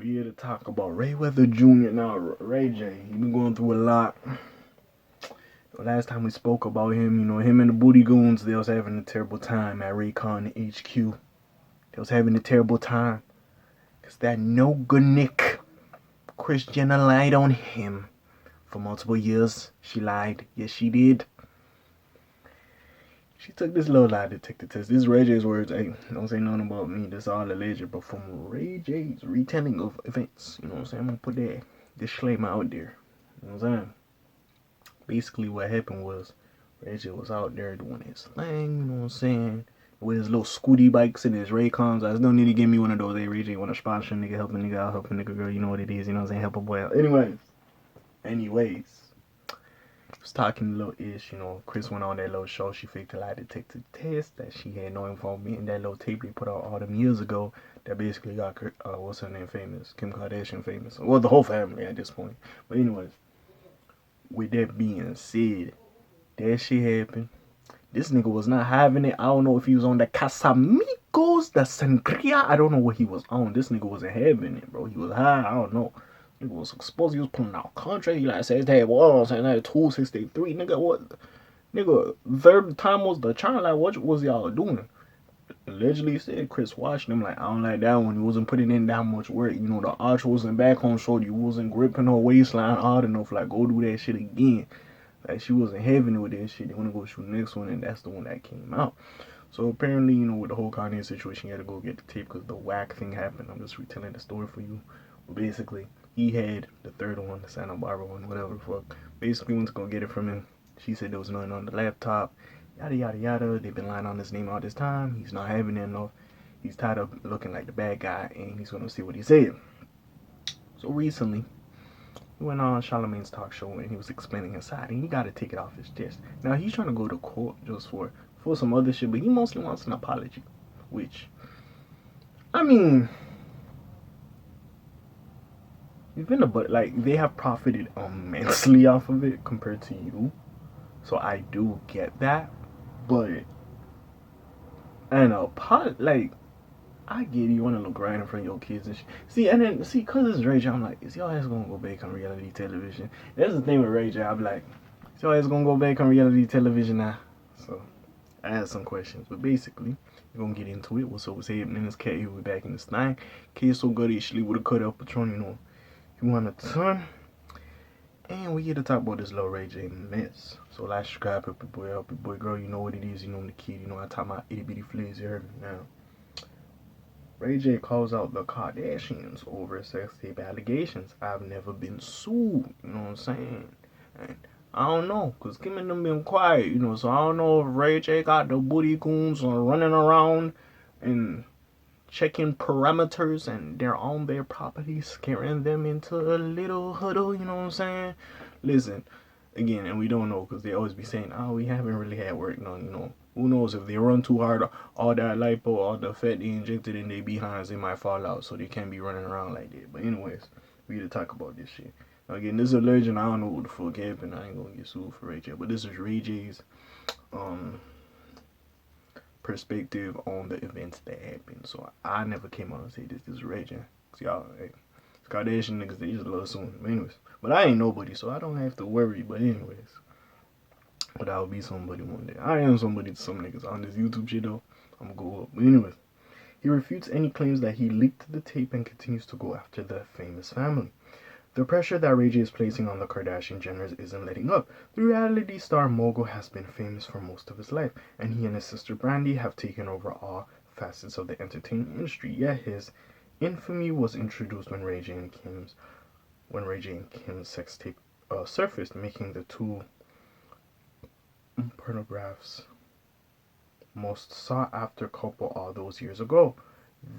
We here to talk about Mayweather Jr. Now, Ray J, he been going through a lot. The last time we spoke about him, him and the Booty Goons, they was having a terrible time at Raycon HQ. They was having a terrible time. Because that no good Nick, Kris Jenner lied on him for multiple years. She lied. Yes, she did. She took this little lie detector test. This is Ray J's words. Hey, don't say nothing about me. This is all alleged. But from Ray J's retelling of events, you know what I'm saying? I'm going to put that disclaimer out there. You know what I'm saying? Basically, what happened was Ray J was out there doing his thing, you know what I'm saying? With his little scooty bikes and his Raycons. I just don't need to give me one of those. Hey, Ray J want to sponsor a nigga, help a nigga out, help a nigga girl. You know what it is. You know what I'm saying? Help a boy out. Anyways. Was talking a little ish, Kris went on that little show. She faked a lie detector test that she had no involvement in that little tape they put out all them years ago that basically got what's her name famous, Kim Kardashian famous. Well, the whole family at this point. But anyways, with that being said, that shit happened. This nigga was not having it. I don't know if he was on the Casamigos, the Sangria. I don't know what he was on. This nigga wasn't having it, bro. He was high. I don't know. Nigga was exposed. He was pulling out contract. He like says, hey, what I'm saying, that 263. Nigga, what? Nigga, third time was the charm. Like, what was y'all doing? Allegedly said Kris watched him like, I don't like that one. He wasn't putting in that much work. The arch wasn't back on short. You wasn't gripping her waistline hard enough. Like, go do that shit again. Like, she wasn't having it with that shit. They want to go shoot the next one, and that's the one that came out. So apparently, with the whole Kanye situation, he had to go get the tape because the whack thing happened. I'm just retelling the story for you. But basically, he had the third one, the Santa Barbara one, whatever the fuck. Basically, went to go get it from him. She said there was nothing on the laptop. Yada, yada, yada. They've been lying on his name all this time. He's not having it enough. He's tired of looking like the bad guy, and he's going to see what he said. So recently, he went on Charlamange's talk show, and he was explaining his side, and he got to take it off his chest. Now, he's trying to go to court just for some other shit, but he mostly wants an apology. Which, I mean, they have profited immensely off of it compared to you. So I do get that. But I get you want to look right in front of your kids and shit. Cause it's Ray J, I'm like, is y'all ass gonna go back on reality television? That's the thing with Ray J. I'm like, is y'all ass gonna go back on reality television now? So I had some questions, but basically, we're gonna get into it. What's happening? It's K. We back in this thing. K so good actually with a cut up Patron, you want a ton. And we here to talk about this little Ray J mess. So like, subscribe, help your boy, girl. You know what it is. You know the kid. I talk about itty bitty flies. You heard me now. Ray J calls out the Kardashians over sex tape allegations. I've never been sued. You know what I'm saying? And I don't know, cause Kim and them been quiet. So I don't know if Ray J got the Booty Goons running around and checking parameters, and they're on their property, scaring them into a little huddle, you know what I'm saying? Listen, again, and we don't know, because they always be saying, oh, we haven't really had work done, Who knows, if they run too hard, all that lipo, all the fat they injected in their behinds, they might fall out, so they can't be running around like that. But anyways, we need to talk about this shit. Now, again, this is a legend. I don't know what the fuck happened. I ain't gonna get sued for Ray J, but this is Ray J's, perspective on the events that happened. So I never came out and said this is Ray J. Cause y'all, hey, Kardashian niggas, they just love suing. Anyways, but I ain't nobody, so I don't have to worry. But anyways, but I'll be somebody one day. I am somebody to some niggas on this YouTube shit though. I'm gonna go up. But anyways, he refutes any claims that he leaked the tape and continues to go after the famous family. The pressure that Ray J is placing on the Kardashian Jenners isn't letting up. The reality star mogul has been famous for most of his life, and he and his sister Brandy have taken over all facets of the entertainment industry. Yet his infamy was introduced when Ray J and Kim's sex tape surfaced, making the two pornographs most sought after couple all those years ago.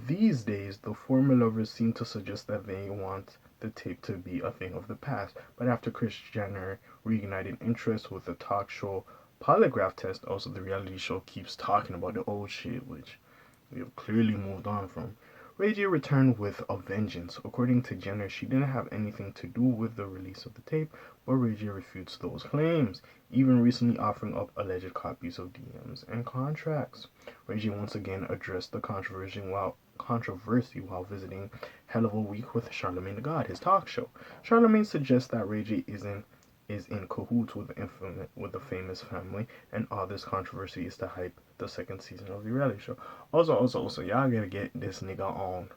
These days, the former lovers seem to suggest that they want the tape to be a thing of the past, but after Kris Jenner reignited interest with the talk show Polygraph Test, also the reality show keeps talking about the old shit, which we have clearly moved on from. Ray J returned with a vengeance. According to Jenner, she didn't have anything to do with the release of the tape, but Ray J refutes those claims, even recently offering up alleged copies of DMs and contracts. Ray J once again addressed the controversy while controversy while visiting Hell of a Week with Charlamagne the God, his talk show. Charlamagne suggests that Ray J is in cahoots with the famous family, and all this controversy is to hype the second season of the reality show. Also, y'all gotta get this nigga on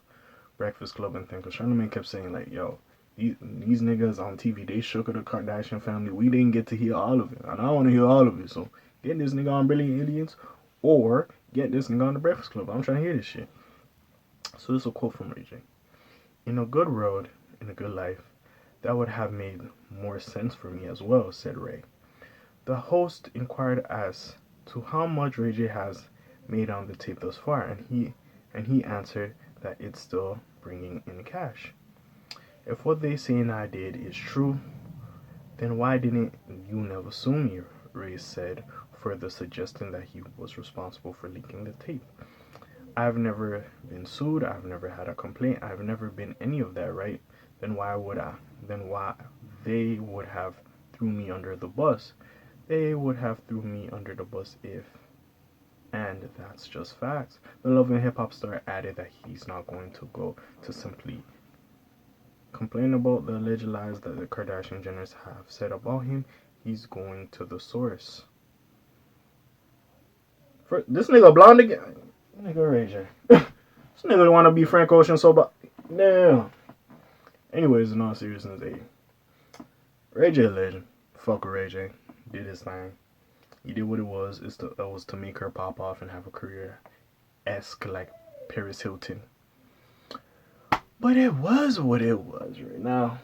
Breakfast Club and thing, because Charlamagne kept saying like, yo, these niggas on TV, they shook at the Kardashian family. We didn't get to hear all of it, and I want to hear all of it. So get this nigga on Brilliant Idiots, or get this nigga on the Breakfast Club. I'm trying to hear this shit. So this is a quote from Ray J. In a good world, in a good life, that would have made more sense for me as well, said Ray. The host inquired as to how much Ray J has made on the tape thus far, and he answered that it's still bringing in cash. If what they saying I did is true, then why didn't you never sue me? Ray said, further suggesting that he was responsible for leaking the tape. I've never been sued, I've never had a complaint, I've never been any of that, right? Then why they would have threw me under the bus? They would have threw me under the bus if, and that's just facts. The Love and Hip Hop star added that he's not going to go to simply complain about the alleged lies that the Kardashian Jenners have said about him. He's going to the source. For this nigga blonde again. Nigga Ray J. This nigga want to be Frank Ocean so bad. Damn. Anyways, in all seriousness, Ray J a legend. Fuck with Ray J. Did his thing. He did what it was. It was to make her pop off and have a career-esque like Paris Hilton. But it was what it was right now.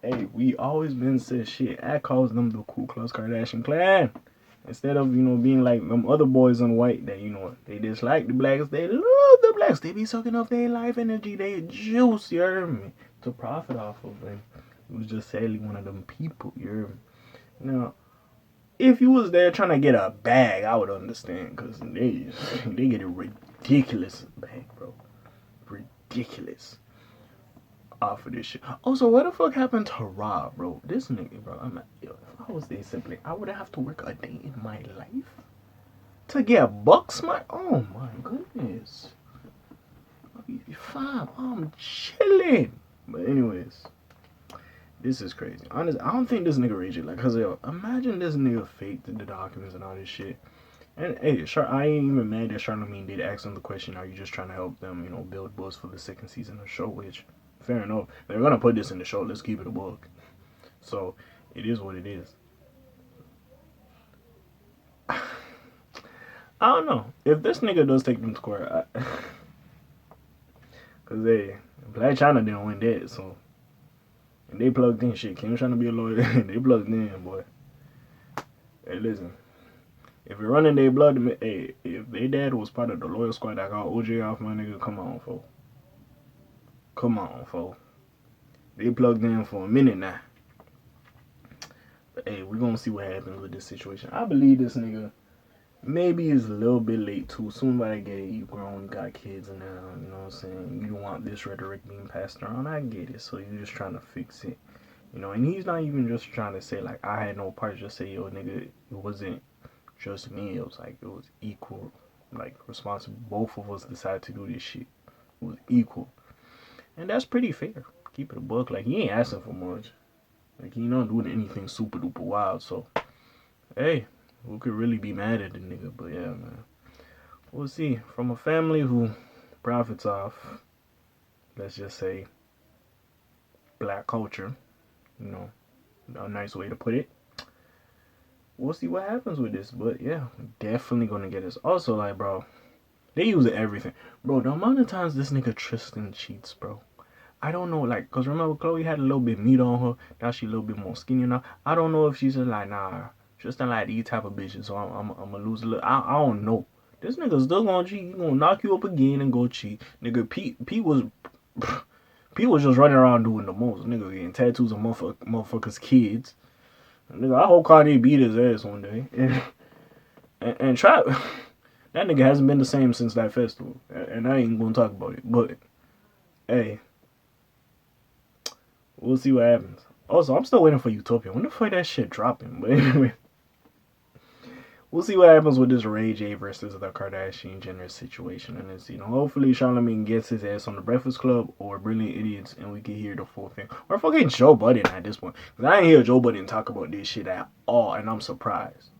Hey, we always been said shit. I calls them the Ku Klux Kardashian clan. Instead of, being like them other boys on white that, they dislike the blacks, they love the blacks. They be sucking off their life energy, they juice, you hear me, to profit off of it. It was just sadly one of them people, you hear me. Now, if you was there trying to get a bag, I would understand, because they get a ridiculous bag, bro. Ridiculous. Off of this shit. Also, what the fuck happened to Rob, bro? This nigga, bro. If I was there simply, I would have to work a day in my life to get bucks. Oh my goodness. I'll be fine. I'm chilling. But anyways, this is crazy. Honestly, I don't think this nigga Ray J, like, cause imagine this nigga faked the documents and all this shit. And hey, I ain't even mad that Charlamagne did ask him the question, are you just trying to help them, build buzz for the second season of the show, which fair enough. They're gonna put this in the show. Let's keep it a book. So it is what it is. I don't know if this nigga does take them to court, cause Black China didn't win that, so and they plugged in shit. Kim trying to be a lawyer, they plugged in, boy. Hey, listen. If you're running their blood, hey, if their dad was part of the lawyer squad that got OJ off, my nigga, come on, folks. Come on, folks. They plugged in for a minute now. But hey, we're gonna see what happens with this situation. I believe this nigga maybe is a little bit late too soon, but I get it. You grown, you got kids and now, you know what I'm saying? You don't want this rhetoric being passed around. I get it. So you're just trying to fix it. And he's not even just trying to say like I had no part, just say, yo nigga, it wasn't just me, it was like it was equal, like responsible. Both of us decided to do this shit. It was equal. And that's pretty fair. Keep it a buck. Like, he ain't asking for much. Like, he not doing anything super duper wild. So, hey, who could really be mad at the nigga? But yeah, man. We'll see. From a family who profits off, let's just say, black culture, a nice way to put it. We'll see what happens with this. But yeah, definitely gonna get this. Also, like, bro, they use everything. Bro, the amount of times this nigga Tristan cheats, bro. I don't know, like, because remember, Chloe had a little bit meat on her. Now she a little bit more skinny now. I don't know if she's just like, nah, Tristan like these type of bitches, so I'm going to lose a little. I don't know. This nigga still going to cheat. He going to knock you up again and go cheat. Nigga, Pete was just running around doing the most. Nigga getting tattoos of motherfuckers' kids. Nigga, I hope Kanye beat his ass one day. And Trap, that nigga hasn't been the same since that festival. And I ain't going to talk about it. But, hey. We'll see what happens. Also, I'm still waiting for Utopia. When the fuck that shit dropping? But anyway, we'll see what happens with this Ray J versus the Kardashian Jenner situation. And it's, hopefully Charlamagne gets his ass on the Breakfast Club or Brilliant Idiots and we can hear the full thing. Or fucking Joe Budden at this point. Because I ain't hear Joe Budden talk about this shit at all, and I'm surprised.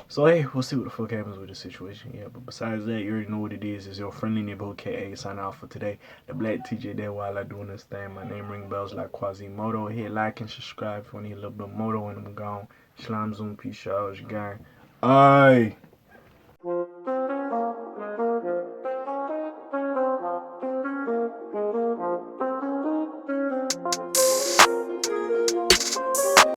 So, hey, we'll see what the fuck happens with the situation. Yeah, but besides that, you already know what it is. It's your friendly neighborhood K.A. sign out for today. The Black TJ there while I doing this thing. My name ring bells like Quasimodo. Hit like and subscribe if you want to hear a little bit of moto and I'm gone. Shalom Zoom, peace out, gang. Aye.